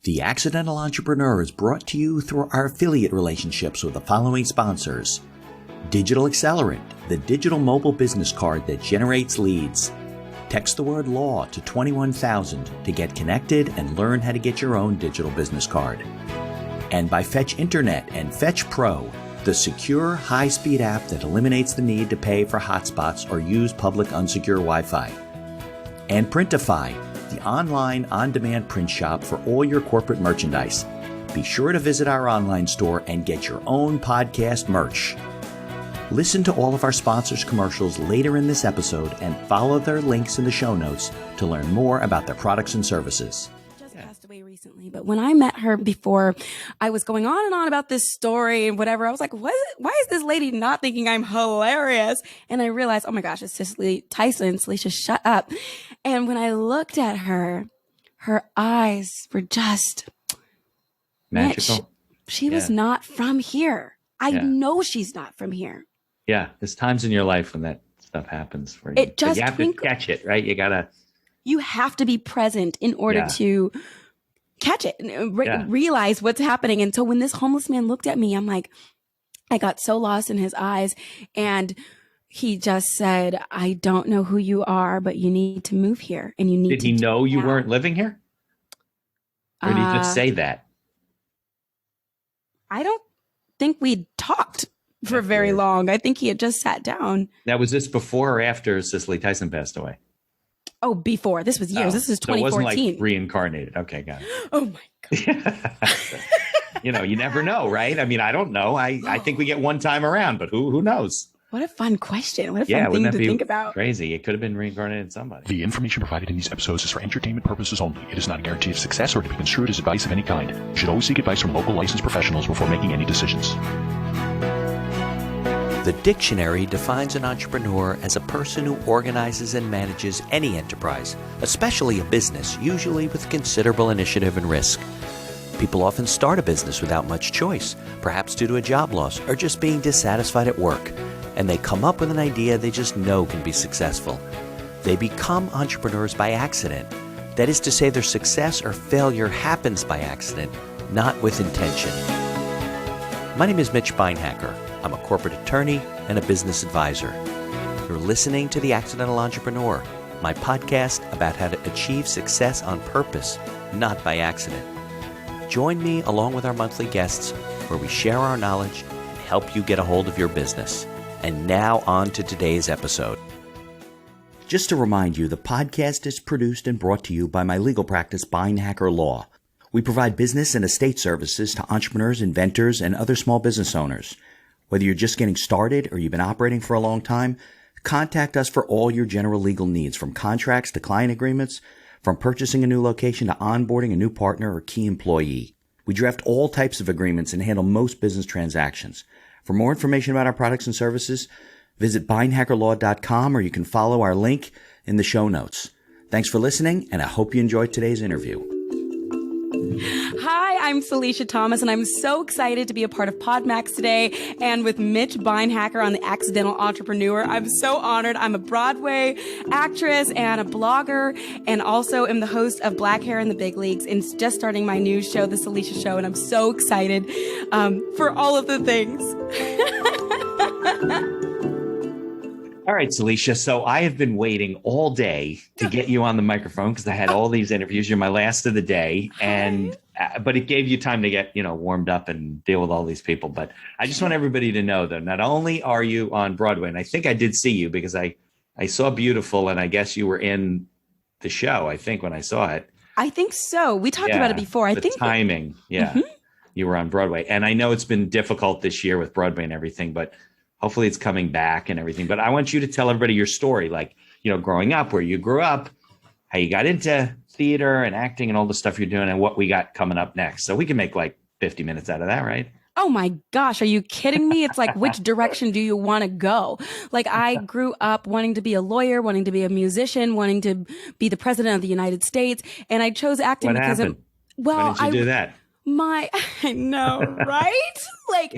The Accidental Entrepreneur is brought to you through our affiliate relationships with the following sponsors. Digital Accelerant, the digital mobile business card that generates leads. Text the word law to 21,000 to get connected and learn how to get your own digital business card. And by Fetch Internet and Fetch Pro, the secure, high-speed app that eliminates the need to pay for hotspots or use public unsecure Wi-Fi. And Printify, the online, on-demand print shop for all your corporate merchandise. Be sure to visit our online store and get your own podcast merch. Listen to all of our sponsors' commercials later in this episode and follow their links in the show notes to learn more about their products and services. Just passed away recently, but when I met her before, I was going on and on about this story and whatever. I was like, why is this lady not thinking I'm hilarious? And I realized, oh my gosh, it's Cicely Tyson. Salisha, shut up. And when I looked at her, her eyes were just magical. She was not from here. I know she's not from here. Yeah, there's times in your life when that stuff happens for you. It just you have to catch it, right? You have to be present in order to catch it and realize what's happening. And so when this homeless man looked at me, I'm like, I got so lost in his eyes. And he just said, I don't know who you are, but you need to move here. And you need to. Did he know you weren't living here? Or did he just say that? I don't think we talked for very long. I think he had just sat down. Now, was this before or after Cicely Tyson passed away? Oh, before. This was years. This is 2014. So it wasn't like reincarnated. Okay, got it. Oh my God. You never know, right? I mean, I don't know. I think we get one time around, but who knows? What a fun question. What a fun thing to think about. Crazy. It could have been reincarnated in somebody. The information provided in these episodes is for entertainment purposes only. It is not a guarantee of success or to be construed as advice of any kind. You should always seek advice from local licensed professionals before making any decisions. The dictionary defines an entrepreneur as a person who organizes and manages any enterprise, especially a business, usually with considerable initiative and risk. People often start a business without much choice, perhaps due to a job loss or just being dissatisfied at work, and they come up with an idea they just know can be successful. They become entrepreneurs by accident. That is to say, their success or failure happens by accident, not with intention. My name is Mitch Beinhacker. I'm a corporate attorney and a business advisor. You're listening to The Accidental Entrepreneur, my podcast about how to achieve success on purpose, not by accident. Join me along with our monthly guests where we share our knowledge and help you get a hold of your business. And now on to today's episode. Just to remind you, the podcast is produced and brought to you by my legal practice, Beinhacker Law. We provide business and estate services to entrepreneurs, inventors, and other small business owners. Whether you're just getting started or you've been operating for a long time, contact us for all your general legal needs, from contracts to client agreements, from purchasing a new location to onboarding a new partner or key employee. We draft all types of agreements and handle most business transactions. For more information about our products and services, visit beinhackerlaw.com or you can follow our link in the show notes. Thanks for listening, and I hope you enjoyed today's interview. Hi, I'm Salisha Thomas, and I'm so excited to be a part of PodMax today and with Mitch Beinhacker on The Accidental Entrepreneur. I'm so honored. I'm a Broadway actress and a blogger, and also am the host of Black Hair in the Big Leagues, and just starting my new show, The Salisha Show, and I'm so excited for all of the things. All right, Salisha. So I have been waiting all day to get you on the microphone because I had all these interviews. You're my last of the day, and but it gave you time to get warmed up and deal with all these people. But I just want everybody to know, though, not only are you on Broadway, and I think I did see you because I saw Beautiful, and I guess you were in the show. I think when I saw it, I think so. We talked about it before. I think timing. You were on Broadway, and I know it's been difficult this year with Broadway and everything, but hopefully it's coming back and everything. But I want you to tell everybody your story, like, growing up, where you grew up, how you got into theater and acting and all the stuff you're doing and what we got coming up next. So we can make like 50 minutes out of that, right? Oh my gosh, are you kidding me? It's like, which direction do you want to go? Like, I grew up wanting to be a lawyer, wanting to be a musician, wanting to be the president of the United States. And I chose acting because happened? Why did you do that? I know, right? Like,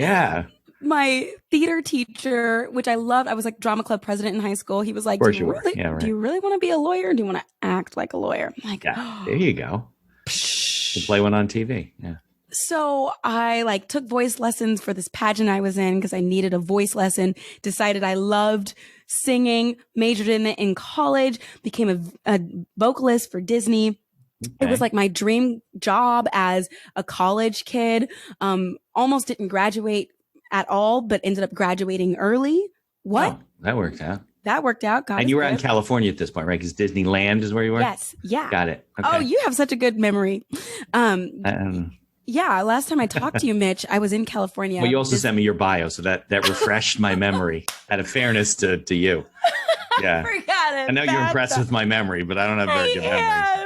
my theater teacher, which I loved, I was like drama club president in high school. He was like, do you really want to be a lawyer or do you want to act like a lawyer? I'm like, there you go. to play one on TV. Yeah. So I like took voice lessons for this pageant I was in because I needed a voice lesson, decided I loved singing, majored in it in college, became a vocalist for Disney. It was like my dream job as a college kid. Almost didn't graduate at all, but ended up graduating early. What? Oh, that worked out. That worked out. God and you were out in good. California at this point, right? Because Disneyland is where you were? Yes. Yeah. Got it. Okay. Oh, you have such a good memory. Yeah. Last time I talked to you, Mitch, I was in California. Well, you also sent me your bio, so that refreshed my memory out of fairness to you. Yeah. I forgot it. I know you're impressed with my memory, but I don't have very good memories.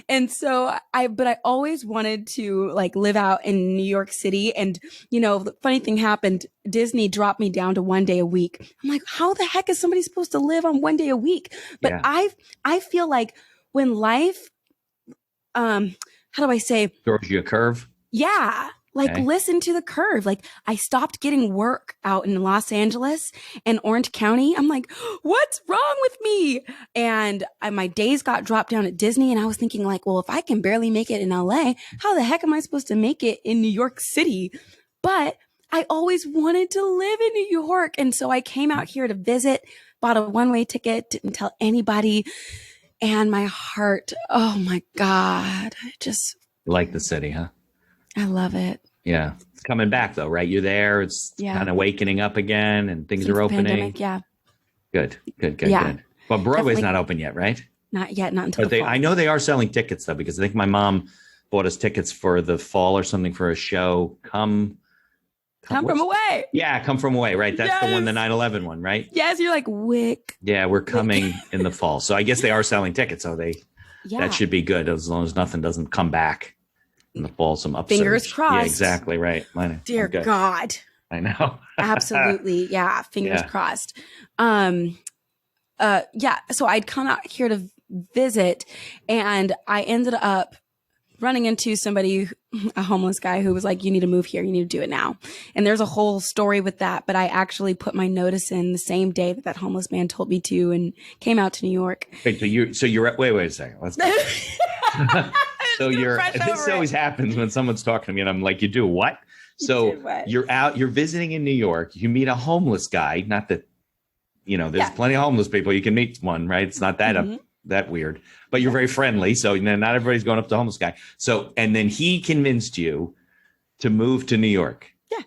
And so I always wanted to like live out in New York City. And, the funny thing happened. Disney dropped me down to 1 day a week. I'm like, how the heck is somebody supposed to live on 1 day a week? But I feel like when life, how do I say? Throws you a curve. Yeah. Like, listen to the curve. Like, I stopped getting work out in Los Angeles and Orange County. I'm like, what's wrong with me? And my days got dropped down at Disney. And I was thinking like, well, if I can barely make it in LA, how the heck am I supposed to make it in New York City? But I always wanted to live in New York. And so I came out here to visit, bought a one-way ticket, didn't tell anybody. And my heart, oh my God, You like the city, huh? I love it. Yeah. It's coming back though, right? You're there. It's kind of waking up again and things are opening. Pandemic, yeah. Good. Yeah. But Broadway's not open yet, right? Not yet. Not until the fall. I know they are selling tickets though, because I think my mom bought us tickets for the fall or something for a show. Come from away. Yeah. Come from away. Right. That's the one, the 9/11 one, right? Yes. You're like Wick. Yeah. We're coming in the fall. So I guess they are selling tickets. So that should be good as long as nothing doesn't come back in the fall. Some upsurge. Fingers crossed. Yeah, exactly. Right. Dear God. I know. Absolutely. Yeah. Fingers crossed. So I'd come out here to visit and I ended up running into a homeless guy who was like, you need to move here. You need to do it now. And there's a whole story with that, but I actually put my notice in the same day that homeless man told me to and came out to New York. Wait, wait a second. Let's go. This always happens when someone's talking to me and I'm like, you do what? You're out, you're visiting in New York. You meet a homeless guy. Not that, there's plenty of homeless people. You can meet one, right? It's not that that weird, but you're very friendly. So not everybody's going up to the homeless guy. So, and then he convinced you to move to New York. Yeah.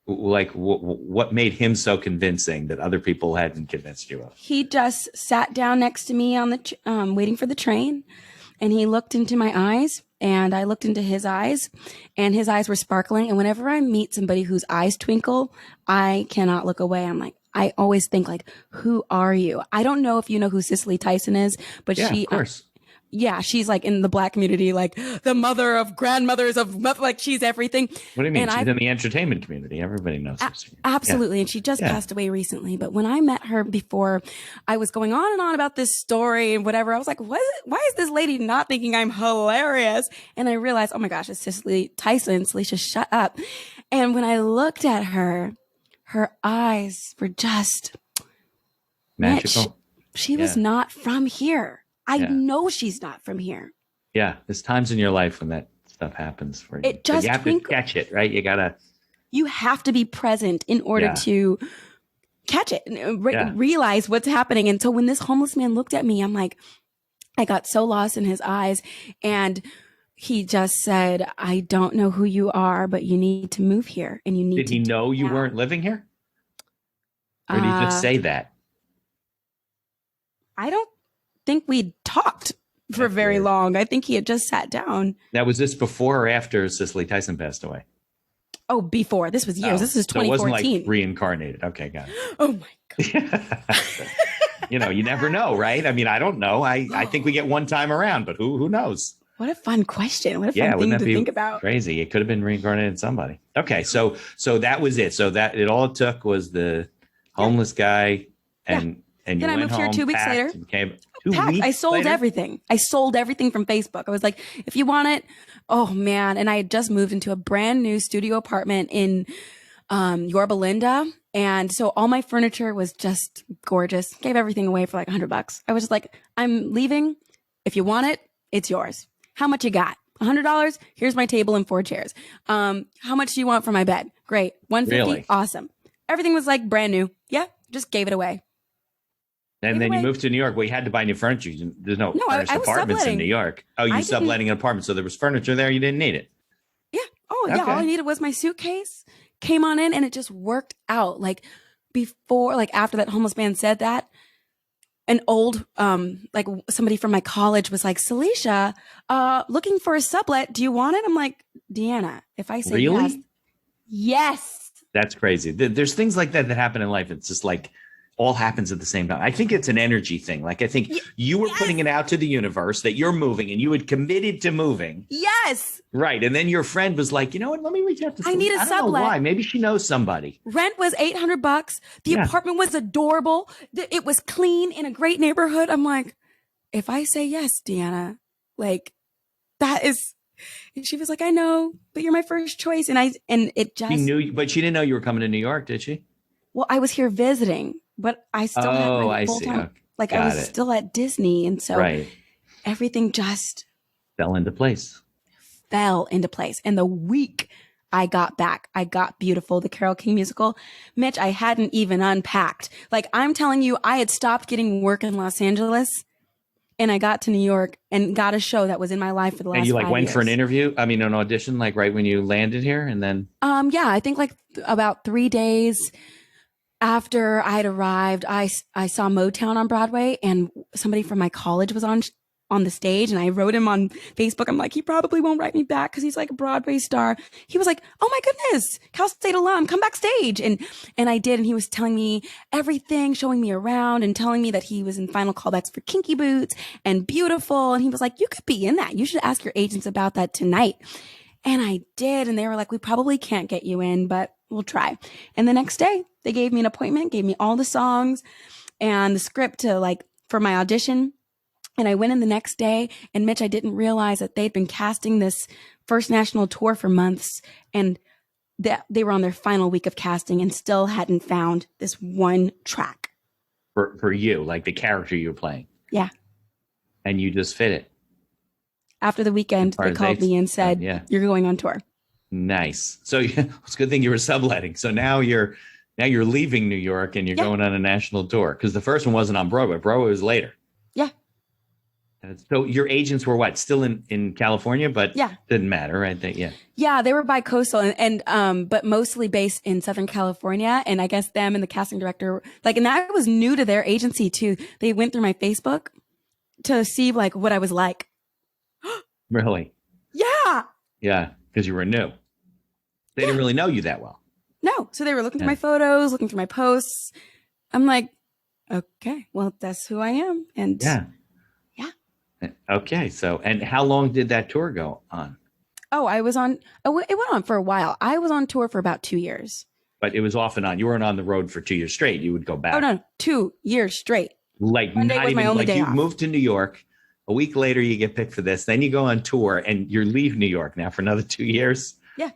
Like what made him so convincing that other people hadn't convinced you of? He just sat down next to me on the waiting for the train. And he looked into my eyes and I looked into his eyes and his eyes were sparkling. And whenever I meet somebody whose eyes twinkle, I cannot look away. I always think like, who are you? I don't know if you know who Cicely Tyson is, but of course. She's like in the Black community, like the mother of grandmothers like she's everything. What do you mean? She's in the entertainment community. Everybody knows this. Absolutely. Yeah. And she just passed away recently. But when I met her before, I was going on and on about this story and whatever. I was like, why is this lady not thinking I'm hilarious? And I realized, oh my gosh, it's Cicely Tyson. Salisha, shut up. And when I looked at her eyes were just magical. Mitch, she was not from here. I know she's not from here. Yeah. There's times in your life when that stuff happens for you. You have to catch it, right? You have to be present in order to catch it and realize what's happening. And so when this homeless man looked at me, I'm like, I got so lost in his eyes and he just said, I don't know who you are, but you need to move here and you need Did he know you weren't living here? Or did he just say that? I don't think we talked for very long. I think he had just sat down. Now, was this before or after Cicely Tyson passed away? Oh, before. This was years. This is 2014. So it wasn't like reincarnated. Okay, got it. Oh my God. You never know, right? I mean, I don't know. I think we get one time around, but who knows? What a fun question. What a fun thing to think about. Crazy. It could have been reincarnated somebody. Okay, so that was it. So that all it took was the homeless guy and then I moved here 2 weeks later. I sold everything. I sold everything from Facebook. I was like, if you want it, oh man. And I had just moved into a brand new studio apartment in Yorba Linda. And so all my furniture was just gorgeous. Gave everything away for like $100. I was just like, I'm leaving. If you want it, it's yours. How much you got? $100? Here's my table and 4 chairs. How much do you want for my bed? Great. 150? Really? Awesome. Everything was like brand new. Yeah, just gave it away. And then you moved to New York. Well, you had to buy new furniture. There's no furnished I was apartments in subletting. New York. Oh, you subletting an apartment. So there was furniture there. You didn't need it. Yeah. Oh, yeah. Okay. All I needed was my suitcase. Came on in and it just worked out. Like before, like after that homeless man said that, an old, like somebody from my college was like, Salisha, looking for a sublet. Do you want it? I'm like, Deanna, if I say Really? yes. That's crazy. There's things like that happen in life. It's just like all happens at the same time. I think it's an energy thing. Like I think you were putting it out to the universe that you're moving and you had committed to moving. Yes. Right. And then your friend was like, you know what? Let me reach out to I need a I don't know sublet. why. Maybe she knows somebody. Rent was $800. The apartment was adorable. It was clean in a great neighborhood. I'm like, if I say yes, Deanna, like that is, and she was like, I know, but you're my first choice. And it just, She knew, but she didn't know you were coming to New York, did she? well, I was here visiting, but I still had my I full see. time. Okay. Like I was still at Disney. And so everything just fell into place. And the week I got back, I got Beautiful, the Carole King musical. Mitch, I hadn't even unpacked. Like I'm telling you, I had stopped getting work in Los Angeles and I got to New York and got a show that was in my life for the last 5 years. And you like went for an interview? I mean, an audition, like right when you landed here and then? Yeah, I think like about 3 days after I had arrived, I saw Motown on Broadway and somebody from my college was on the stage and I wrote him on Facebook. I'm like, he probably won't write me back because he's like a Broadway star. He was like, oh my goodness, Cal State alum, come backstage. And I did. And he was telling me everything, showing me around and telling me that he was in final callbacks for Kinky Boots and Beautiful. And he was like, you could be in that. You should ask your agents about that tonight. And I did. And they were like, we probably can't get you in, but we'll try. And the next day they gave me an appointment, gave me all the songs and the script to like for my audition. And I went in the next day and Mitch, I didn't realize that they'd been casting this first national tour for months and that they were on their final week of casting and still hadn't found this one track. For you, like the character you were playing. Yeah. And you just fit it. After the weekend, they called me and said, you're going on tour. Nice. So it's a good thing you were subletting. So now you're leaving New York and you're going on a national tour because the first one wasn't on Broadway. Broadway was later. Yeah. So your agents were what? Still in California, but didn't matter, right? Yeah, they were bi-coastal and but mostly based in Southern California. And I guess them and the casting director, like, and that was new to their agency too. They went through my Facebook to see like what I was like. Really? Yeah. Yeah, because you were new. They didn't really know you that well. No. So they were looking through my photos, looking through my posts. I'm like, okay, well, that's who I am. And okay. So, and how long did that tour go on? Oh, it went on for a while. I was on tour for about 2 years. But it was off and on. You weren't on the road for 2 years straight. You would go back. Oh, no, 2 years straight. Like Monday was my only day you off. moved to New York. A week later, you get picked for this. Then you go on tour and you leave New York now for another 2 years. Yeah.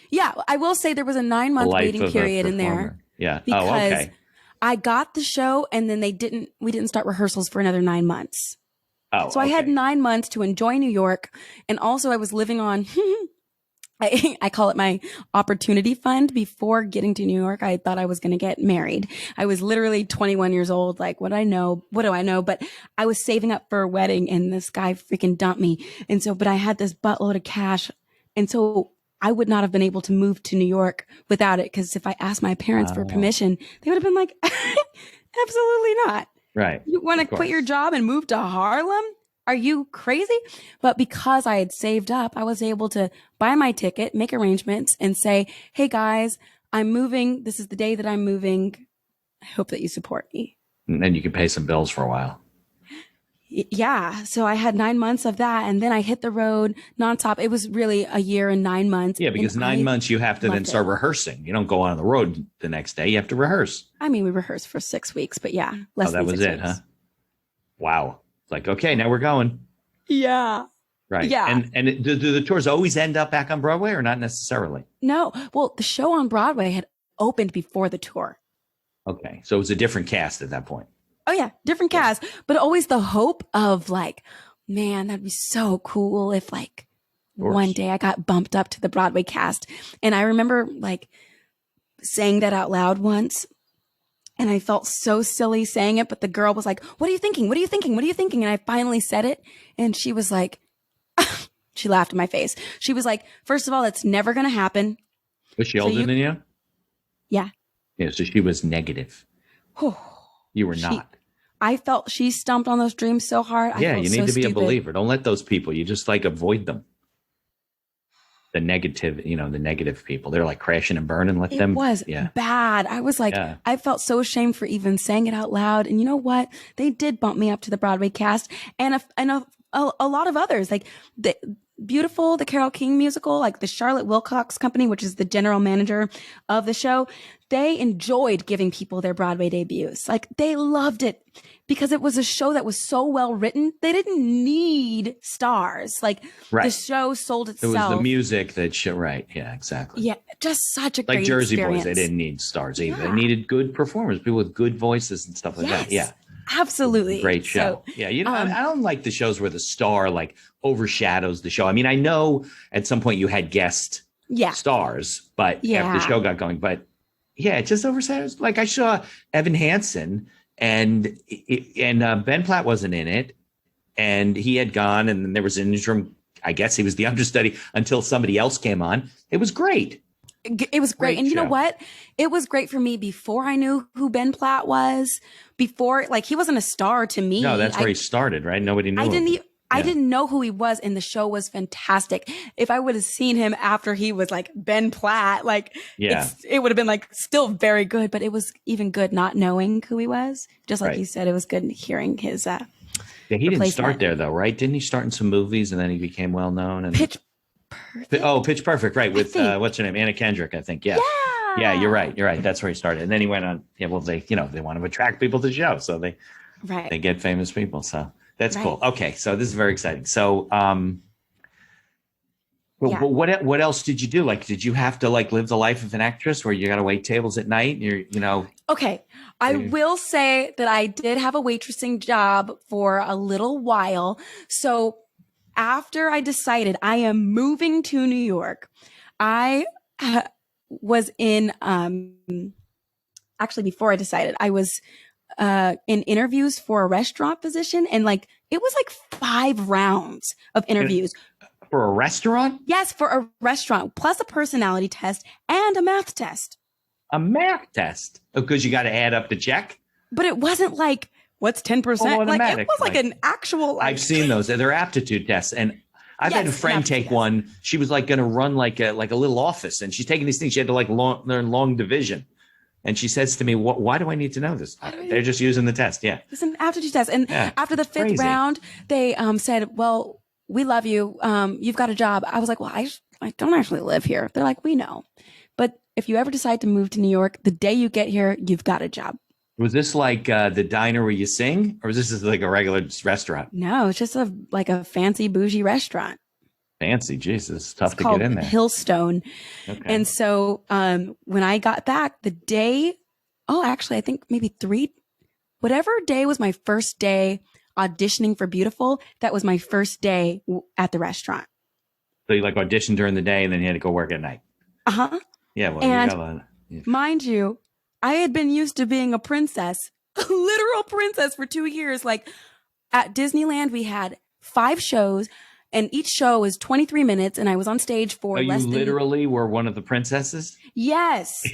Yeah. I will say there was a 9-month waiting period in there. Yeah. Because I got the show and then we didn't start rehearsals for another 9 months. Oh, so I had 9 months to enjoy New York. And also I was living on, I call it my opportunity fund. Before getting to New York, I thought I was going to get married. I was literally 21 years old. Like, what do I know? But I was saving up for a wedding and this guy freaking dumped me. And so, but I had this buttload of cash. And so I would not have been able to move to New York without it. Cause if I asked my parents for permission, they would have been like, absolutely not. Right. You want to quit your job and move to Harlem? Are you crazy? But because I had saved up, I was able to buy my ticket, make arrangements and say, hey guys, I'm moving. This is the day that I'm moving. I hope that you support me. And then you could pay some bills for a while. Yeah. So I had 9 months of that. And then I hit the road nonstop. It was really a year and 9 months. Yeah, because 9 months you have to then start rehearsing. You don't go on the road the next day. You have to rehearse. I mean, we rehearsed for 6 weeks, but yeah. That was it, huh? Wow. It's like, okay, now we're going. Yeah. Right. Yeah. And do the tours always end up back on Broadway or not necessarily? No. Well, the show on Broadway had opened before the tour. Okay. So it was a different cast at that point. Oh yeah. Different cast, but always the hope of like Man, that'd be so cool if like course. one day I got bumped up to the Broadway cast. And I remember like saying that out loud once. And I felt so silly saying it, but the girl was like, "What are you thinking? What are you thinking? What are you thinking?" And I finally said it. And she was like, she laughed in my face. She was like, "First of all, that's never going to happen." Was she older than you? Yeah. Yeah, so she was negative. You were not. I felt she stumped on those dreams so hard. Yeah, I felt you need so to be stupid. a believer. Don't let those people. You just like avoid them. The negative, the negative people. They're like crashing and burning. Let them. It was bad. I was like, I felt so ashamed for even saying it out loud. And you know what? They did bump me up to the Broadway cast, and a lot of others, like the Beautiful, the Carole King musical, like the Charlotte Wilcox Company, which is the general manager of the show. They enjoyed giving people their Broadway debuts. Like they loved it because it was a show that was so well written. They didn't need stars. Like the show sold itself. It was the music that show. Right. Yeah, exactly. Yeah. Just such a like great Jersey experience. Boys. They didn't need stars either. They needed good performers, people with good voices and stuff like that. Yeah. Absolutely. Great show. So, yeah. I don't like the shows where the star like overshadows the show. I mean, I know at some point you had guest stars, but after the show got going, but it just overshadows. Like I saw Evan Hansen and Ben Platt wasn't in it, and he had gone, and then there was an interim. I guess he was the understudy until somebody else came on. It was great. It was great. And you know what? It was great for me before I knew who Ben Platt was. Before, like, he wasn't a star to me. No, that's where he started, right? Nobody knew him. I didn't know who he was, and the show was fantastic. If I would have seen him after he was like Ben Platt, like it would have been like still very good, but it was even good not knowing who he was. Just like you said, it was good hearing his he didn't start there though, right? Didn't he start in some movies and then he became well known? And Pitch Perfect. Oh, Pitch Perfect, right? With what's her name, Anna Kendrick, I think. Yeah, you're right. That's where he started, and then he went on. Yeah, well, they want to attract people to the show, so they get famous people. So that's cool. Okay, so this is very exciting. So, what else did you do? Like, did you have to like live the life of an actress, where you got to wait tables at night? Okay, I will say that I did have a waitressing job for a little while, so. After I decided I am moving to New York, I was in, actually before I decided, I was in interviews for a restaurant position, and like, it was like 5 rounds of interviews. For a restaurant? Yes, for a restaurant, plus a personality test and a math test. A math test? Because you got to add up the check? But it wasn't like, what's 10%? Like it was like an actual. Like, I've seen those. They're aptitude tests, and I've had a friend take one. She was like going to run like a little office, and she's taking these things. She had to like learn long division, and she says to me, "Why do I need to know this?" They're just using the test. Yeah, it's an aptitude test, and after the 5th round, they said, "Well, we love you. You've got a job." I was like, "Well, I don't actually live here." They're like, "We know, but if you ever decide to move to New York, the day you get here, you've got a job." Was this like the diner where you sing, or was this like a regular restaurant? No, it's just a fancy bougie restaurant. Fancy, Jesus, it's tough to get in there. Hillstone. Okay. And so when I got back, the day, actually, I think maybe whatever day was my first day auditioning for Beautiful, that was my first day at the restaurant. So you like auditioned during the day, and then you had to go work at night. Yeah, well, and mind you, I had been used to being a princess, a literal princess for 2 years. Like at Disneyland, we had 5 shows, and each show was 23 minutes, and I was on stage for less than... You literally were one of the princesses? Yes.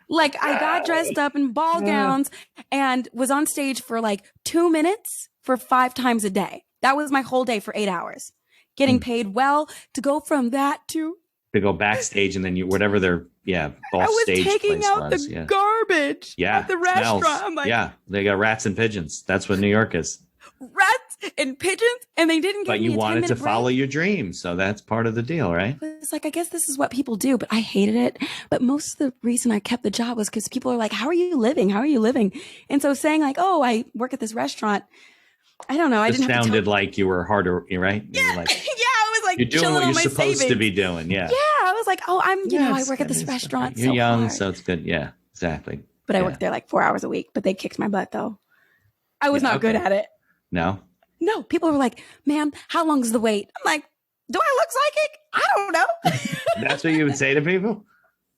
Like I got dressed up in ball gowns and was on stage for like 2 minutes for 5 times a day. That was my whole day for 8 hours. Getting paid well to go from that to go backstage, and then whatever their I was taking out the garbage at the restaurant. I'm like, they got rats and pigeons. That's what New York is. Rats and pigeons, and they didn't give me a 10-minute break. But you wanted to follow your dreams, so that's part of the deal, right? It's like, I guess this is what people do, but I hated it. But most of the reason I kept the job was because people are like, "How are you living? How are you living?" And so saying like, "Oh, I work at this restaurant," I don't know. I didn't. Sounded like you were harder, right? Yeah, like, I was like, you're doing what you're supposed to be doing. Yeah. I was like, "Oh, I'm, I work at this restaurant." You're young, so it's good. Yeah, exactly. But I worked there like 4 hours a week. But they kicked my butt though. I was not good at it. No. No, people were like, ma'am, how long is the wait? I'm like, do I look psychic? I don't know. That's what you would say to people?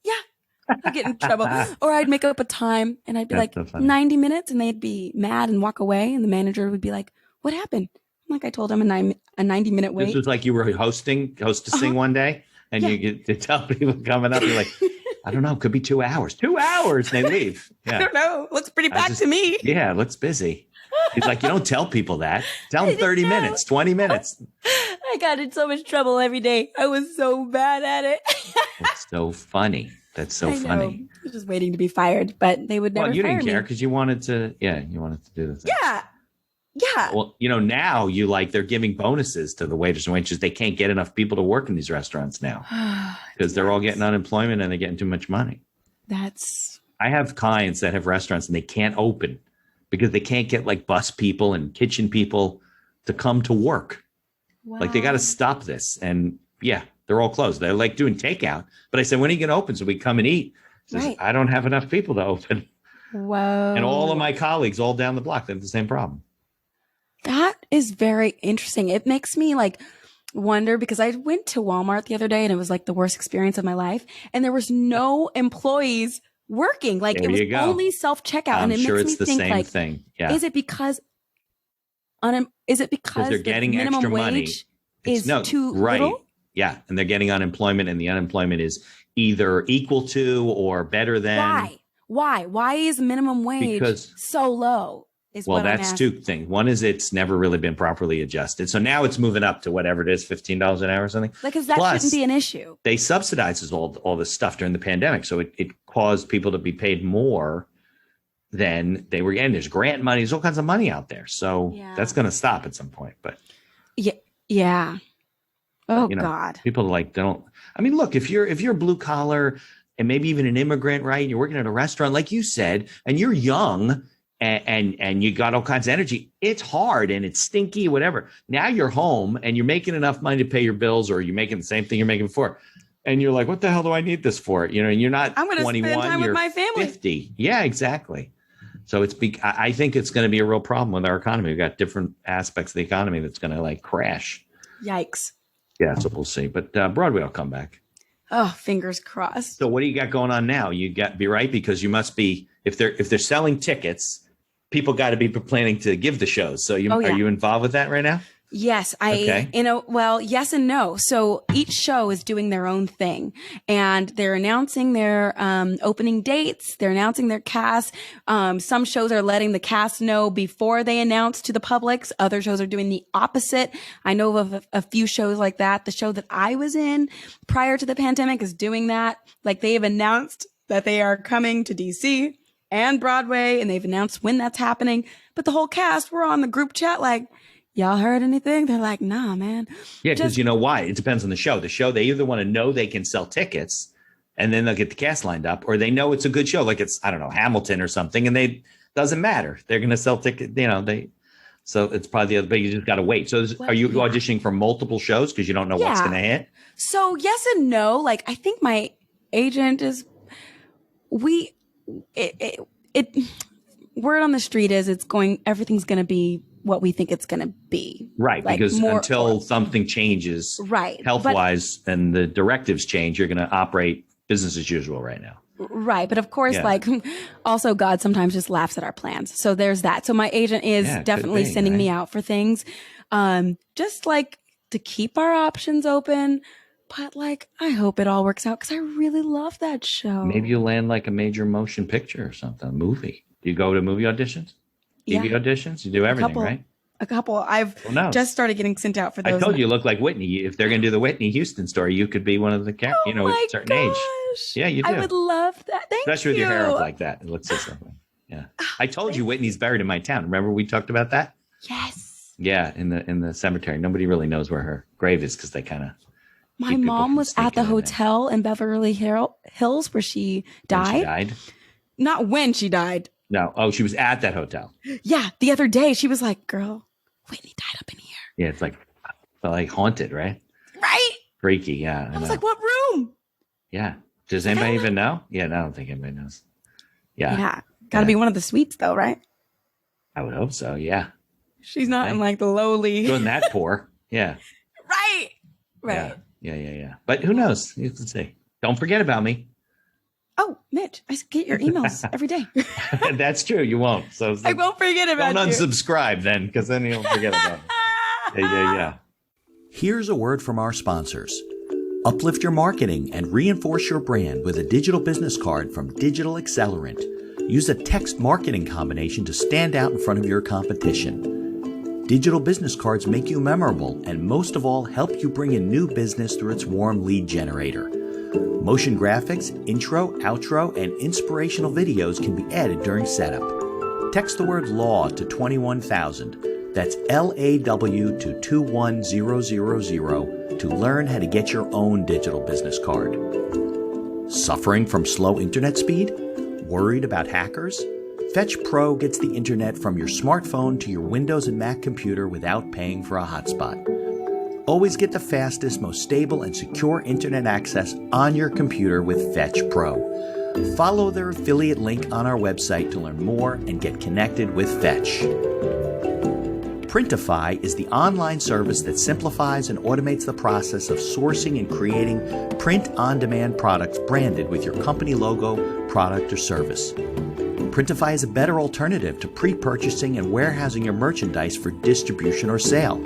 Yeah, I'd get in trouble. Or I'd make up a time and I'd be That's like, so funny. 90 minutes, and they'd be mad and walk away. And the manager would be like, what happened? I'm like, I told him a 90-minute wait. This was like you were hostessing one day, and Yeah. you get to tell people coming up, you're like, I don't know, could be 2 hours. 2 hours, and they leave. I Yeah. don't know. Looks pretty I packed just- to me. Yeah, looks busy. He's like, you don't tell people that. Tell them didn't 30 know. minutes, 20 minutes. I got in so much trouble every day. I was so bad at it. That's so funny. That's so I know. funny. I was just waiting to be fired, but they would never Well, you fire didn't care me. because you wanted to do the thing. Yeah. Yeah. Well, now they're giving bonuses to the waiters and waitresses. They can't get enough people to work in these restaurants now because they're all getting unemployment and they're getting too much money. That's I have clients that have restaurants and they can't open because they can't get like bus people and kitchen people to come to work. Like they got to stop this. And yeah, they're all closed. They're like doing takeout. But I said, when are you going to open so we come and eat? He says, Right. I don't have enough people to open. Whoa. And all of my colleagues all down the block, they have the same problem. That is very interesting. It makes me like wonder, because I went to Walmart the other day and it was like the worst experience of my life. And there was no employees working. Like There it was you go. only self-checkout. I'm and it sure makes it's me the think same like, thing. Yeah. is it because They're the getting minimum extra money. wage is too right. little? Yeah. And they're getting unemployment, and the unemployment is either equal to or better than. Why is minimum wage Because- so low? Is Well, what I'm that's asking. two things. One is it's never really been properly adjusted. So now it's moving up to whatever it is, $15 an hour or something. Like, because that Plus, shouldn't be an issue. They subsidizes all this stuff during the pandemic. So it caused people to be paid more than they were getting. There's grant money. There's all kinds of money out there. So Yeah. that's going to stop at some point. But Yeah. Oh you know, God. people like don't. I mean, look, if you're blue collar and maybe even an immigrant, right? And you're working at a restaurant, like you said, and you're young and you got all kinds of energy. It's hard and it's stinky, whatever. Now you're home and you're making enough money to pay your bills, or you're making the same thing you're making before. And you're like, what the hell do I need this for? You know, and you're not I'm going to 21, spend time with you're my family. 50. Yeah, exactly. So I think it's going to be a real problem with our economy. We've got different aspects of the economy that's going to like crash. Yikes. Yeah, so we'll see. But Broadway will come back. Oh, fingers crossed. So what do you got going on now? You got to be right, because you must be, if they're selling tickets, people got to be planning to give the shows. So Oh, yeah. Are you involved with that right now? Yes, Okay. well, yes and no. So each show is doing their own thing, and they're announcing their opening dates. They're announcing their cast. Some shows are letting the cast know before they announce to the public. Other shows are doing the opposite. I know of a few shows like that. The show that I was in prior to the pandemic is doing that. Like, they have announced that they are coming to DC and Broadway, and they've announced when that's happening. But the whole cast, we're on the group chat like, y'all heard anything? They're like, nah, man. Yeah, because Just- you know why? It depends on the show. The show, they either want to know they can sell tickets and then they'll get the cast lined up, or they know it's a good show, like it's, I don't know, Hamilton or something, and doesn't matter. They're going to sell tickets, so it's probably the other, but you just got to wait. So Well, are you yeah. auditioning for multiple shows because you don't know what's Yeah. going to hit? So yes and no. Like, I think my agent is, word on the street is everything's going to be what we think it's going to be. Right, Like, because more until or- something changes Right. health-wise and the directives change, you're going to operate business as usual right now. Right. But of course, Yeah. like, also God sometimes just laughs at our plans. So there's that. So my agent is Yeah, it could definitely be, sending right? me out for things, just like to keep our options open. But like, I hope it all works out, because I really love that show. Maybe you'll land like a major motion picture or something, a movie. Do you go to movie auditions? TV Yeah. auditions? You do everything, couple. right? A couple. I've Who knows? just started getting sent out for I those. told you look like Whitney. If they're going to do the Whitney Houston story, you could be one of the Oh at a my certain age. gosh. Yeah, you do. I would love that. Thank Especially with you. your hair up like that. It looks like something. Yeah. I told you Whitney's buried in my town. Remember we talked about that? Yes. Yeah, in the cemetery. Nobody really knows where her grave is because they kind of. My people mom from was at the sneaking in there. hotel in Beverly Hills where she died. She died? Not when she died. No. Oh, she was at that hotel. Yeah. The other day she was like, girl, Whitney died up in here. Yeah, it's like haunted, right? Right? Freaky, yeah. I was know. like, what room? Yeah. Does anybody even know? Yeah, I don't think anybody knows. Yeah. Yeah. Gotta be one of the suites though, right? I would hope so. Yeah. She's not in like the lowly. Doing that poor. Yeah. Right. Right. Yeah. But who knows? You can see. Don't forget about me. Oh, Mitch, I get your emails every day. That's true. You won't. So I won't forget about don't you. unsubscribe then, because then you'll forget about it. Yeah. Here's a word from our sponsors. Uplift your marketing and reinforce your brand with a digital business card from Digital Accelerant. Use a text marketing combination to stand out in front of your competition. Digital business cards make you memorable and most of all help you bring in new business through its warm lead generator. Motion graphics, intro, outro, and inspirational videos can be added during setup. Text the word LAW to 21,000. That's LAW to 21000 to learn how to get your own digital business card. Suffering from slow internet speed? Worried about hackers? Fetch Pro gets the internet from your smartphone to your Windows and Mac computer without paying for a hotspot. Always get the fastest, most stable, and secure internet access on your computer with Fetch Pro. Follow their affiliate link on our website to learn more and get connected with Fetch. Printify is the online service that simplifies and automates the process of sourcing and creating print-on-demand products branded with your company logo, product, or service. Printify is a better alternative to pre-purchasing and warehousing your merchandise for distribution or sale.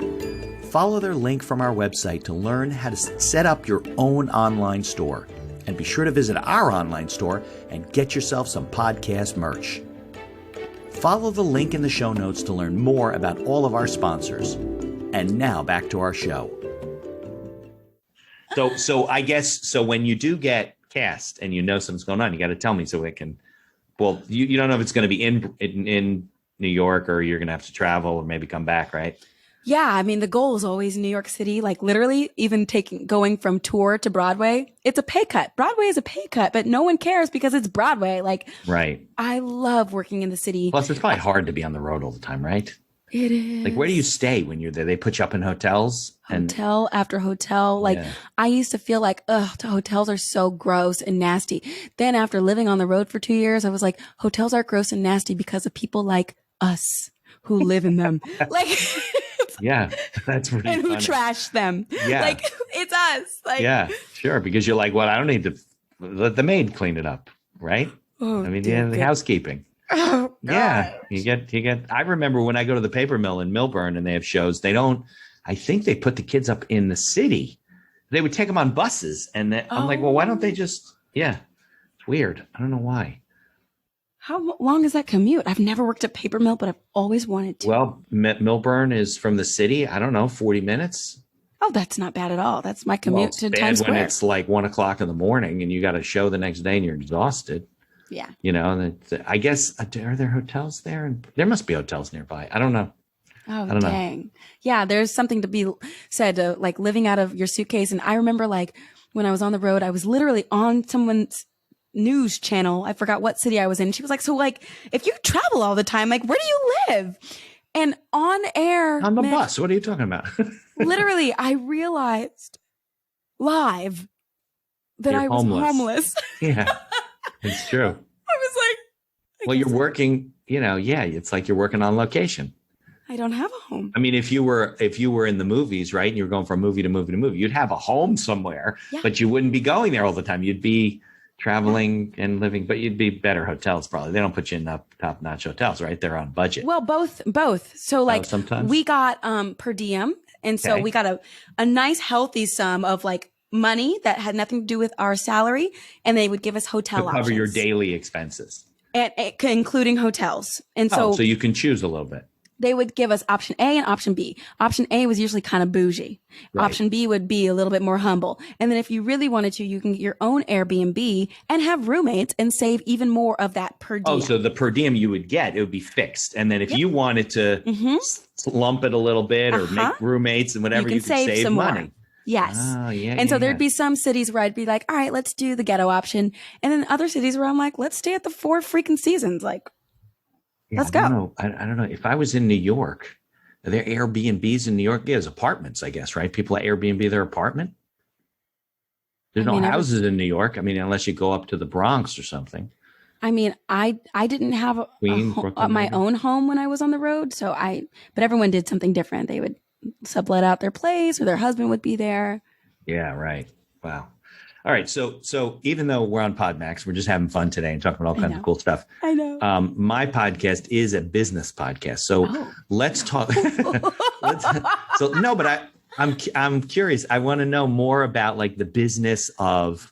Follow their link from our website to learn how to set up your own online store. And be sure to visit our online store and get yourself some podcast merch. Follow the link in the show notes to learn more about all of our sponsors. And now back to our show. So I guess, so when you do get cast and you know something's going on, you got to tell me so it can, well, you don't know if it's going to be in New York or you're going to have to travel or maybe come back, right? Yeah, I mean, the goal is always New York City. Like literally even going from tour to Broadway, it's a pay cut. Broadway is a pay cut, but no one cares because it's Broadway. Like, right. I love working in the city. Plus, it's probably hard to be on the road all the time, right? It is. Like, where do you stay when you're there? They put you up in hotels? Hotel after hotel. Like, I used to feel like, the hotels are so gross and nasty. Then after living on the road for 2 years, I was like, hotels are gross and nasty because of people like us who live in them. Like... Yeah, that's pretty and who funny. trash them. Yeah. Like, it's us. Like, yeah, sure. Because you're like, well, I don't need to let the maid clean it up, right? Oh, I mean, the housekeeping. Oh, God. Yeah, you get. I remember when I go to the paper mill in Millburn and they have shows. They don't. I think they put the kids up in the city. They would take them on buses, and I'm like, well, why don't they just? Yeah, it's weird. I don't know why. How long is that commute? I've never worked at paper mill, but I've always wanted to. Well, Millburn is from the city. I don't know, 40 minutes. Oh, that's not bad at all. That's my commute to Times Square. When it's like 1 o'clock in the morning and you got a show the next day and you're exhausted. Yeah. You know, and I guess, are there hotels there? And there must be hotels nearby. I don't know. Oh, dang. Yeah, there's something to be said to like living out of your suitcase. And I remember like when I was on the road, I was literally on someone's news channel. I forgot what city I was in. She was like, so like, if you travel all the time, like, where do you live? And on air. On the bus. What are you talking about? Literally, I realized live that You're I was homeless. Yeah, it's true. I was like, well, you're working, it's like you're working on location. I don't have a home. I mean, if you were in the movies, right, and you were going from movie to movie to movie, you'd have a home somewhere, but you wouldn't be going there all the time. You'd be traveling and living, but you'd be better hotels probably. They don't put you in top-notch hotels, right? They're on budget. Well, both. So like sometimes we got per diem, and so we got a nice healthy sum of like money that had nothing to do with our salary, and they would give us hotel to cover options. your daily expenses, and including hotels. And so you can choose a little bit. They would give us option A and option B. Option A was usually kind of bougie. Right. Option B would be a little bit more humble. And then if you really wanted to, you can get your own Airbnb and have roommates and save even more of that per diem. Oh, so the per diem you would get, it would be fixed. And then if you wanted to lump it a then it or make roommates and whatever, you could save some money. More. Yes. Oh, yeah. And so there'd be some cities where I'd be like, all right, let's do the ghetto option. And then other cities where I'm like, let's stay at the Four freaking Seasons. Like, let's go. I don't know. If I was in New York, are there Airbnbs in New York? Yeah, there's apartments, I guess, right? People at Airbnb their apartment. There's no houses in New York. I mean, unless you go up to the Bronx or something. I mean, I didn't have Queens, Brooklyn, my maybe? own home when I was on the road, but everyone did something different. They would sublet out their place, or their husband would be there. Yeah, right. Wow. All right. So even though we're on Podmax, we're just having fun today and talking about all I kinds of know. cool stuff. I know. My podcast is a business podcast. So Oh. let's talk. So no, but I'm curious. I want to know more about like the business of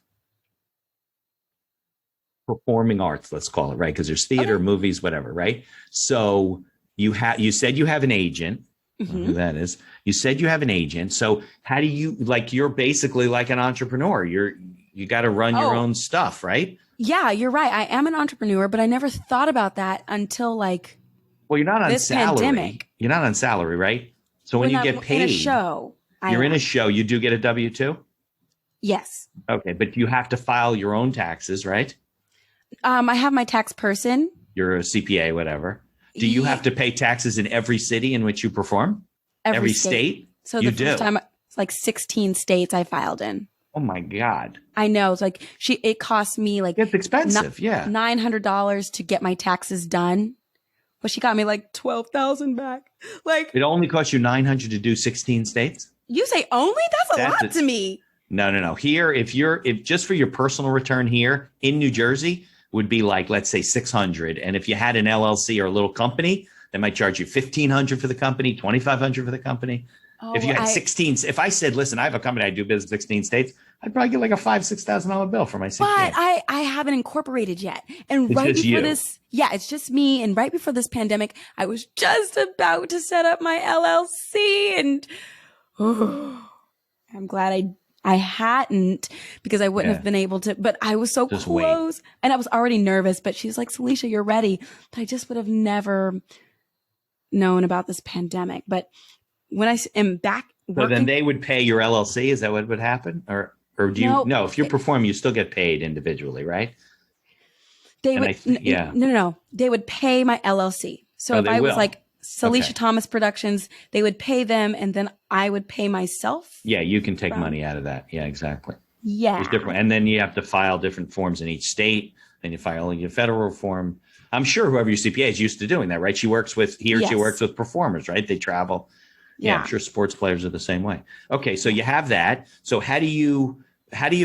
performing arts, let's call it, right? Because there's theater, Okay. movies, whatever, right? So you said you have an agent. I don't know who that is. You said you have an agent. So how do you like? You're basically like an entrepreneur. You got to run your Oh. own stuff, right? Yeah, you're right. I am an entrepreneur, but I never thought about that until like Well, you're not on this salary. pandemic. You're not on salary, right? So when you I'm get paid, in a show. you're in am. a show. You do get a W-2. Yes. Okay, but you have to file your own taxes, right? I have my tax person. You're a CPA, whatever. Do you Yeah. have to pay taxes in every city in which you perform? Every state? So You the first do? time, it's like 16 states I filed in. Oh my God. I know. It's like it cost me like It's expensive. Yeah. $900 to get my taxes done. But she got me like 12,000 back. Like, It only costs you $900 to do 16 states? you say only? That's a That's lot to me. No. Here, if just for your personal return here in New Jersey would be like, let's say 600. And if you had an LLC or a little company, they might charge you 1,500 for the company, 2,500 for the company. Oh, If you had 16, if I said, listen, I have a company, I do business in 16 states, I'd probably get like a $5,000-$6,000 bill for my CPA. But I haven't incorporated yet. And It's right just before you. this, yeah, it's just me. And right before this pandemic, I was just about to set up my LLC, and I'm glad I hadn't, because I wouldn't Yeah. have been able to, but I was so Just wait. close and I was already nervous, but she's like, Salisha, you're ready. But I just would have never known about this pandemic. But when I am back So working, then they would pay your LLC. Is that what would happen? Or do you, No. no, if you perform, you still get paid individually, right? they and would, I th- yeah. no, they would pay my LLC. So Oh, if they I was will. like Salisha Okay. Thomas Productions, they would pay them and then I would pay myself. Yeah, you can take From- money out of that. Yeah, exactly. Yeah. There's different, and then you have to file different forms in each state. Then you file your federal form. I'm sure whoever your CPA is used to doing that, right? She works with she Yes. works with performers, right? They travel. Yeah, Yeah. I'm sure sports players are the same way. Okay, so you have that. So how do you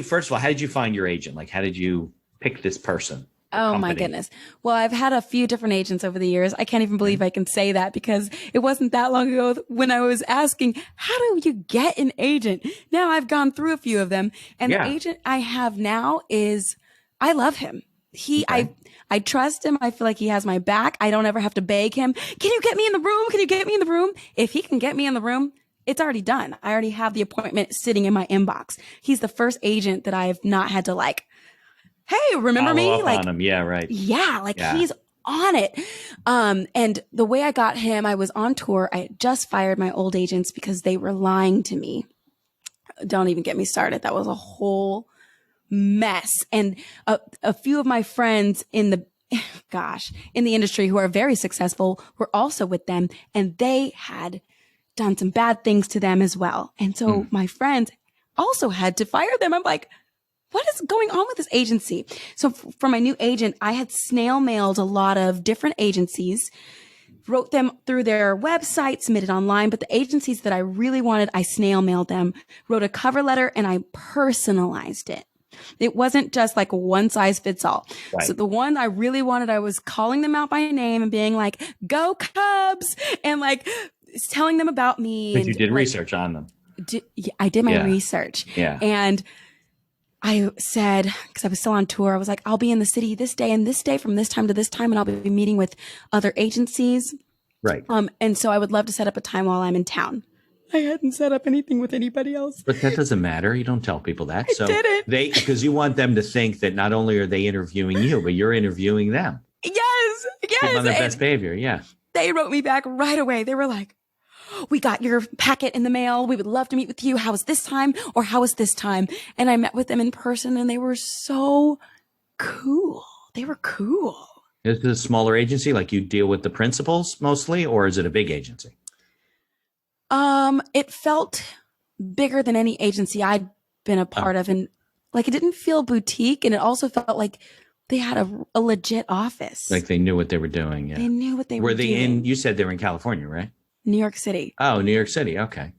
first of all, how did you find your agent? Like, how did you pick this person? Oh my company? goodness. Well, I've had a few different agents over the years. I can't even believe I can say that because it wasn't that long ago when I was asking, how do you get an agent? Now I've gone through a few of them, and Yeah. the agent I have now I love him. Okay. I trust him. I feel like he has my back. I don't ever have to beg him. Can you get me in the room? Can you get me in the room? If he can get me in the room, it's already done. I already have the appointment sitting in my inbox. He's the first agent that I've not had to like, hey, remember me? Follow up Like, on them. Yeah, right. yeah, like Yeah. he's on it. And the way I got him, I was on tour. I had just fired my old agents because they were lying to me. Don't even get me started. That was a whole mess. And a few of my friends in the industry who are very successful were also with them, and they had done some bad things to them as well. And so my friends also had to fire them. I'm like, what is going on with this agency? So for my new agent, I had snail mailed a lot of different agencies, wrote them through their website, submitted online, but the agencies that I really wanted, I snail mailed them, wrote a cover letter, and I personalized it. It wasn't just like one size fits all. Right. So the one I really wanted, I was calling them out by name and being like, go Cubs, and like telling them about me. Because you and, did like, research on them. I did my Yeah. research. Yeah. And I said, because I was still on tour, I was like, I'll be in the city this day and this day from this time to this time, and I'll be meeting with other agencies. Right. And so I would love to set up a time while I'm in town. I hadn't set up anything with anybody else. But that doesn't matter. You don't tell people that. So didn't. because you want them to think that not only are they interviewing you, but you're interviewing them. Yes. Keep them on their And best behavior. Yeah. they wrote me back right away. They were like, we got your packet in the mail. We would love to meet with you. How was this time? Or how was this time? And I met with them in person, and they were so cool. They were cool. Is it a smaller agency? Like you deal with the principals mostly, or is it a big agency? It felt bigger than any agency I'd been a part of. And like, it didn't feel boutique. And it also felt like They had a legit office. Like they knew what they were doing. Yeah. They knew what they were Were they doing. you said they were in California, right? New York City. Oh, New York City. Okay.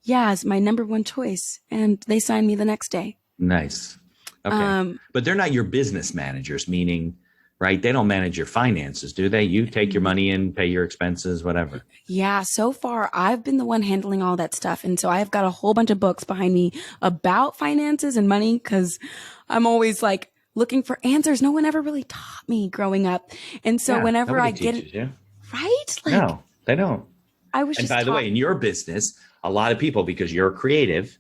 Yeah, it's my number one choice. And they signed me the next day. Nice. Okay. But they're not your business managers, meaning, right? They don't manage your finances, do they? You take your money in, pay your expenses, whatever. Yeah, so far I've been the one handling all that stuff. And so I've got a whole bunch of books behind me about finances and money because I'm always like looking for answers. No one ever really taught me growing up. And so whenever I get it, right? Like, no, they don't. I was And just by the way, in your business, a lot of people, because you're creative,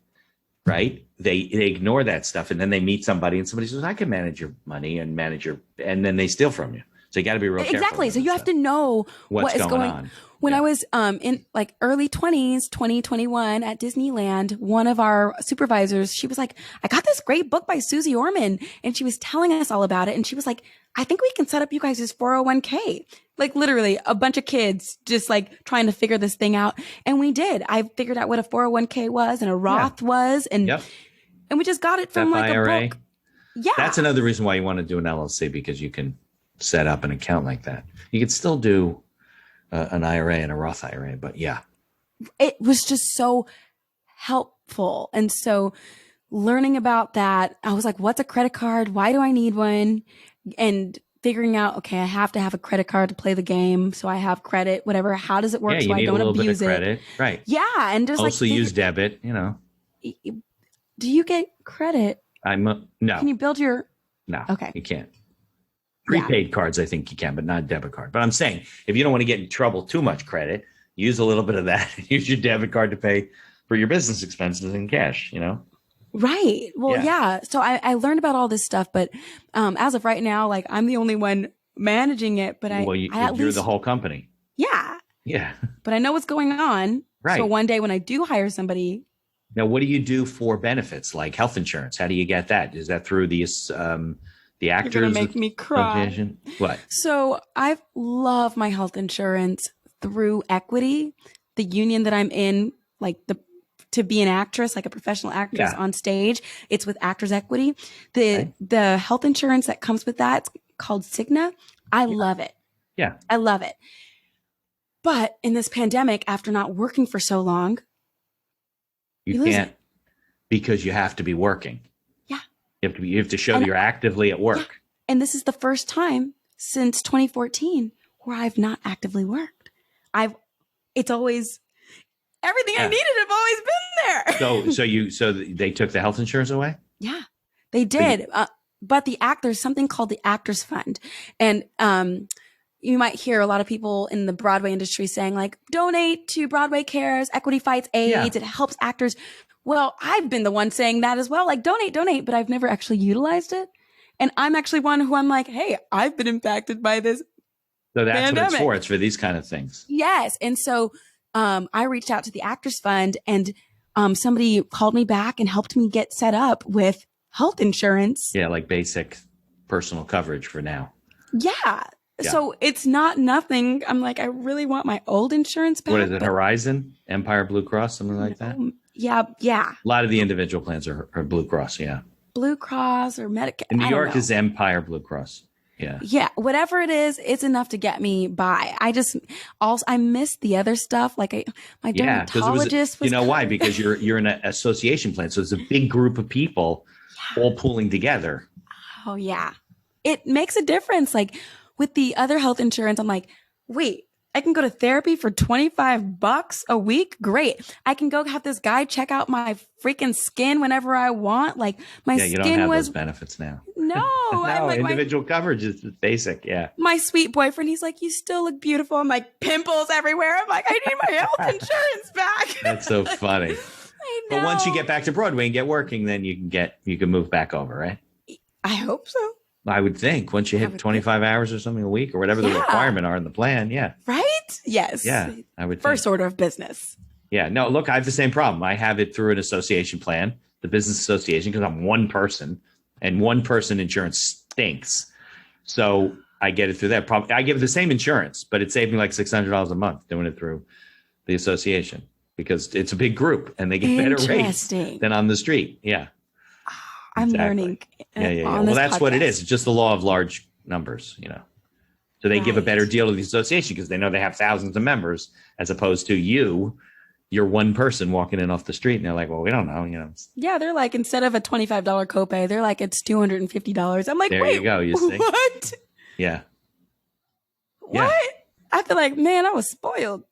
right? They ignore that stuff, and then they meet somebody, and somebody says, "I can manage your money and and then they steal from you. So you got to be real careful. Exactly. So you have to know what is going on. When I was in like early 20s, 2021 at Disneyland, one of our supervisors, she was like, I got this great book by Susie Orman, and she was telling us all about it. And she was like, I think we can set up you guys' 401k. Like literally a bunch of kids just like trying to figure this thing out. And we did. I figured out what a 401k was and a Roth was. And we just got it from like IRA. a book. Yeah. That's another reason why you want to do an LLC, because you can set up an account like that. You could still do an IRA and a Roth IRA, but yeah. It was just so helpful. And so learning about that, I was like, what's a credit card? Why do I need one? And figuring out, okay, I have to have a credit card to play the game. So I have credit, whatever. How does it work? Yeah, so I don't abuse it. Credit. Right. Yeah. And just also use debit, Do you get credit? No. Can you build your? No. Okay. You can't. Prepaid cards, I think you can, but not debit card. But I'm saying, if you don't want to get in trouble too much credit, use a little bit of that. Use your debit card to pay for your business expenses in cash, Right. Well, yeah. So I learned about all this stuff, but as of right now, like I'm the only one managing it, but you're the whole company. Yeah. Yeah. But I know what's going on. Right. So one day when I do hire somebody. Now, what do you do for benefits like health insurance? How do you get that? Is that through the actors? You're gonna make me cry. What? So I love my health insurance through Equity, the union that I'm in, like to be an actress, like a professional actress on stage. It's with Actors Equity. The health insurance that comes with that, it's called Cigna. I love it. Yeah. I love it. But in this pandemic, after not working for so long, you can't, because you have to be working. Yeah. You have to show you're actively at work. Yeah. And this is the first time since 2014 where I've not actively worked. It's always everything I needed have always been there. So they took the health insurance away? Yeah, they did. But there's something called the Actors Fund. And you might hear a lot of people in the Broadway industry saying like, donate to Broadway Cares, Equity Fights AIDS. It helps actors. Well, I've been the one saying that as well, like donate, but I've never actually utilized it. And I'm actually one who I'm like, hey, I've been impacted by this. So that's pandemic. What it's for. It's for these kind of things. Yes. And so I reached out to the Actors Fund, and somebody called me back and helped me get set up with health insurance. Yeah, like basic personal coverage for now. Yeah. So it's not nothing. I'm like, I really want my old insurance back. What is it? Horizon, Empire Blue Cross, something like that? Yeah. A lot of the individual plans are Blue Cross, Blue Cross or Medicare. In New York is Empire Blue Cross. Yeah. Yeah. Whatever it is, it's enough to get me by. I missed the other stuff. Like my dermatologist was. You know why? Because you're in an association plan. So it's a big group of people all pulling together. Oh, yeah. It makes a difference. Like with the other health insurance, I'm like, wait, I can go to therapy for $25 a week. Great. I can go have this guy check out my freaking skin whenever I want. Like my skin you don't have those benefits now. No. No, individual coverage is basic. Yeah. My sweet boyfriend, he's like, you still look beautiful. I'm like, pimples everywhere. I'm like, I need my health insurance back. That's so funny. I know. But once you get back to Broadway and get working, then you can move back over, right? I hope so. I would think once you hit 25 hours or something a week or whatever the requirement are in the plan. Yeah. Right? Yes. Yeah. I would First order of business. Yeah. No, look, I have the same problem. I have it through an association plan, the business association, because I'm one person, and one person insurance stinks. So I get it through that. I give the same insurance, but it saved me like $600 a month doing it through the association because it's a big group and they get better rates than on the street. Yeah. I'm learning. Yeah. On Well, this that's what it podcast. is. It's just the law of large numbers, So they give a better deal to the association because they know they have thousands of members, as opposed to you're one person walking in off the street, and they're like, well, we don't know. Yeah, they're like, instead of a $25 copay, they're like, it's $250. I'm like, There wait, you go. You see? what? Yeah. What? I feel like, man, I was spoiled.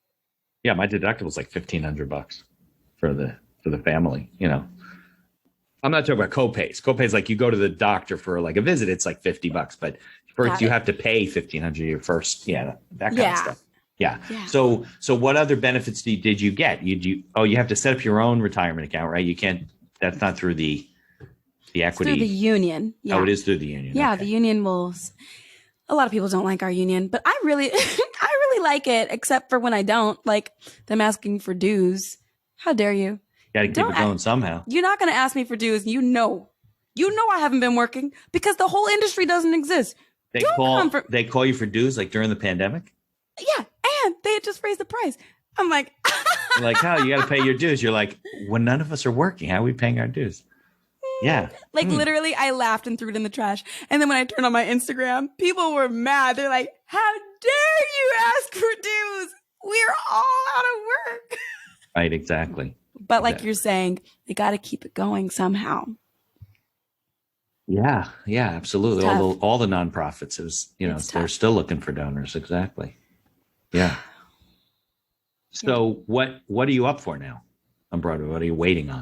Yeah. My deductible was like $1,500 for the family, I'm not talking about copays. Copays, like you go to the doctor for like a visit, it's like $50, but first you have to pay $1,500 your first, that kind of stuff. Yeah. So what other benefits did you get? You have to set up your own retirement account, right? You can't. That's not through the equity. It's through the union. Yeah. Oh, it is through the union. Yeah, Okay. the union will. A lot of people don't like our union, but I really, I really like it. Except for when I don't, like them asking for dues. How dare you? Got to keep it going somehow. You're not going to ask me for dues. You know I haven't been working because the whole industry doesn't exist. They call you for dues like during the pandemic. Yeah, and they had just raised the price. I'm like, like, how you got to pay your dues? You're like, well, none of us are working. How are we paying our dues? Yeah. Like literally, I laughed and threw it in the trash. And then when I turned on my Instagram, people were mad. They're like, how dare you ask for dues? We're all out of work. Right, exactly. But like you're saying, they got to keep it going somehow. Yeah, absolutely. All the nonprofits they're still looking for donors. Exactly. Yeah. So what are you up for now on Broadway? What are you waiting on?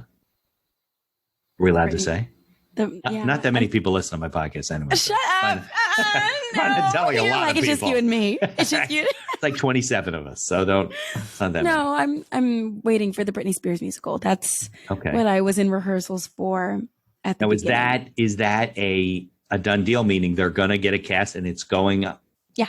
Are we allowed to say? Not that many people listen to my podcast anyway. Shut up. I'm telling a lot of it's people. just you and me. It's just you. It's like 27 of us, so it's not that No, many. I'm waiting for the Britney Spears musical. That's Okay. what I was in rehearsals for at the beginning. Is that a done deal? Meaning they're gonna get a cast and it's going Yeah.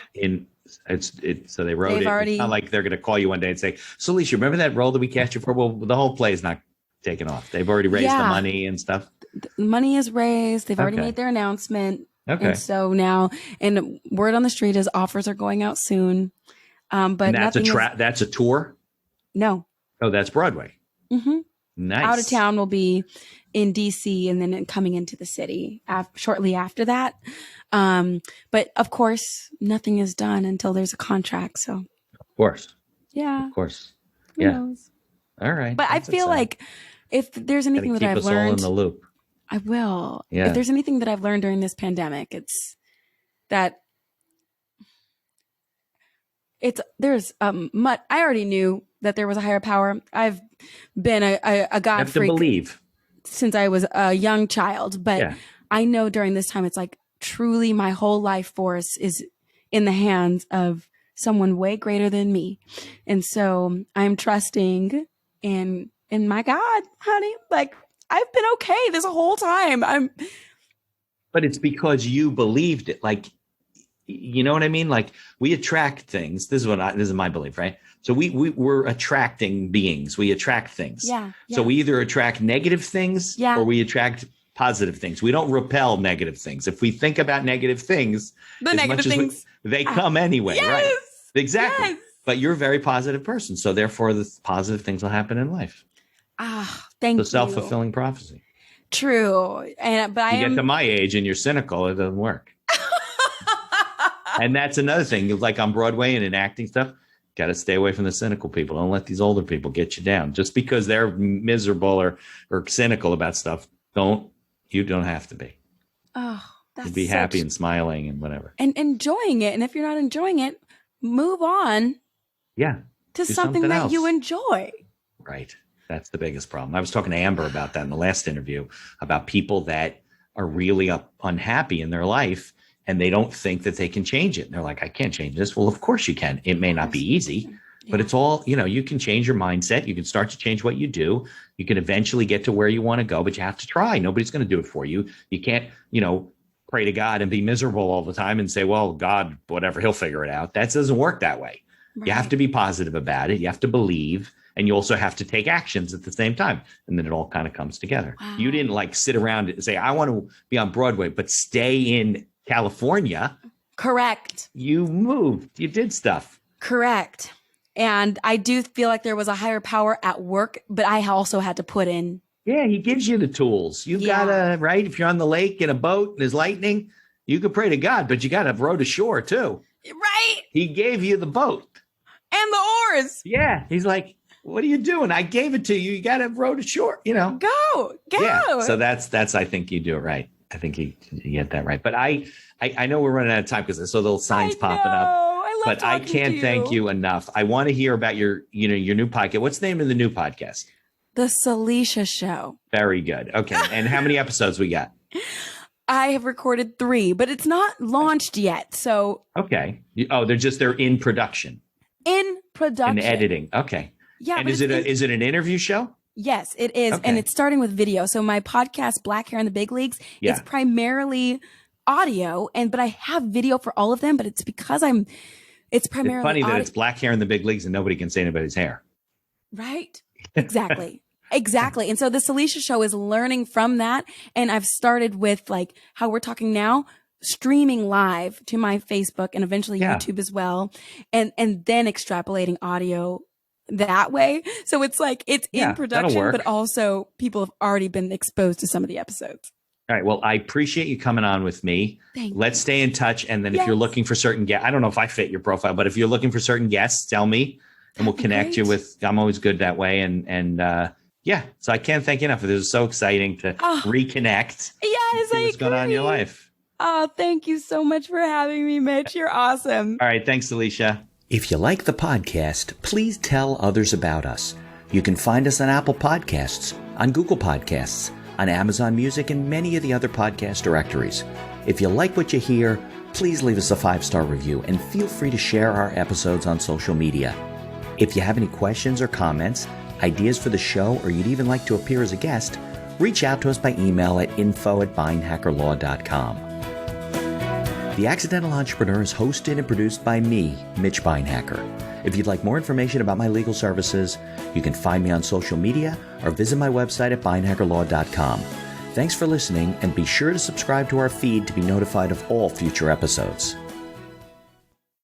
So they wrote They've it. already- It's not like they're gonna call you one day and say, Salisha, remember that role that we cast you for? Well, the whole play is not taken off. They've already raised the money and stuff. The money is raised. They've already Okay. made their announcement. Okay. And so now, and word on the street is offers are going out soon. But And that's nothing that's a tour? No. Oh, that's Broadway. Mm-hmm. Nice. Out of town will be in DC and then coming into the city shortly after that. But of course, nothing is done until there's a contract. So Of course. yeah, Of course. who Yeah. knows? All right. But I That's feel exciting. like if there's anything Gotta that keep I've us all in learned, the loop. I will. Yeah. If there's anything that I've learned during this pandemic, it's that there's I already knew that there was a higher power. I've been a You God have to freak believe. since I was a young child, but Yeah. I know during this time, it's like truly my whole life force is in the hands of someone way greater than me. And so I'm trusting in my God, honey. Like I've been okay this whole time. But it's because you believed it. Like, you know what I mean? Like we attract things. This is my belief, right? So we're attracting beings. We attract things. Yeah. So we either attract negative things Yeah. or we attract positive things. We don't repel negative things. If we think about negative things, The as negative much as things. they come anyway, right? Yes. Exactly. Yes. But you're a very positive person. So therefore the positive things will happen in life. Thank The you. self-fulfilling prophecy. True. But You get to my age and you're cynical, it doesn't work. And that's another thing. Like on Broadway and in acting stuff, got to stay away from the cynical people. Don't let these older people get you down. Just because they're miserable or cynical about stuff, you don't have to be. Oh, that's Be happy and smiling and whatever. and enjoying it. And if you're not enjoying it, move on Yeah. to Do something that else. you enjoy. Right. That's the biggest problem. I was talking to Amber about that in the last interview, about people that are really unhappy in their life and they don't think that they can change it. And they're like, I can't change this. Well, of course you can. It may not be easy, but it's all, you can change your mindset. You can start to change what you do. You can eventually get to where you want to go, but you have to try. Nobody's going to do it for you. You can't, pray to God and be miserable all the time and say, well, God, whatever, he'll figure it out. That doesn't work that way. Right. You have to be positive about it. You have to believe. And you also have to take actions at the same time. And then it all kind of comes together. Wow. You didn't sit around and say, I want to be on Broadway, but stay in California. Correct. You moved. You did stuff. Correct. And I do feel like there was a higher power at work, but I also had to put in Yeah, he gives you the tools. You gotta, right? If you're on the lake in a boat and there's lightning, you can pray to God, but you gotta row to shore too. Right. He gave you the boat. And the oars. Yeah. He's like, what are you doing? I gave it to you. You gotta row to shore, Go. Yeah. So that's I think you do it right. I think you get that right. But I know we're running out of time because there's little signs popping up. I love But I can't thank you enough. I want to hear about your new podcast. What's the name of the new podcast? The Salisha Show. Very good. Okay. And how many episodes we got? I have recorded 3, but it's not launched yet. So okay. They're in production. In production. In editing. Okay. Yeah. And is it an interview show? Yes, it is. Okay. And it's starting with video. So my podcast, Black Hair in the Big Leagues, it's primarily audio, but I have video for all of them, but it's because it's primarily It's funny audio. that it's black hair in the big leagues and nobody can say anybody's hair. Right? Exactly. Exactly. And so the Salisha Show is learning from that. And I've started with like how we're talking now, streaming live to my Facebook and eventually YouTube as well. And then extrapolating audio that way. So it's like, it's in production, but also people have already been exposed to some of the episodes. All right. Well, I appreciate you coming on with me. Let's stay in touch. And then if you're looking for certain guests, I don't know if I fit your profile, but if you're looking for certain guests, tell me and we'll connect you with, I'm always good that way. So I can't thank you enough. This is so exciting to reconnect. Yes, see what's going on in your life. Oh, thank you so much for having me, Mitch. You're awesome. All right. Thanks, Salisha. If you like the podcast, please tell others about us. You can find us on Apple Podcasts, on Google Podcasts, on Amazon Music, and many of the other podcast directories. If you like what you hear, please leave us a 5-star review and feel free to share our episodes on social media. If you have any questions or comments, ideas for the show, or you'd even like to appear as a guest, reach out to us by email at info@beinhackerlaw.com. The Accidental Entrepreneur is hosted and produced by me, Mitch Beinhacker. If you'd like more information about my legal services, you can find me on social media or visit my website at beinhackerlaw.com. Thanks for listening, and be sure to subscribe to our feed to be notified of all future episodes.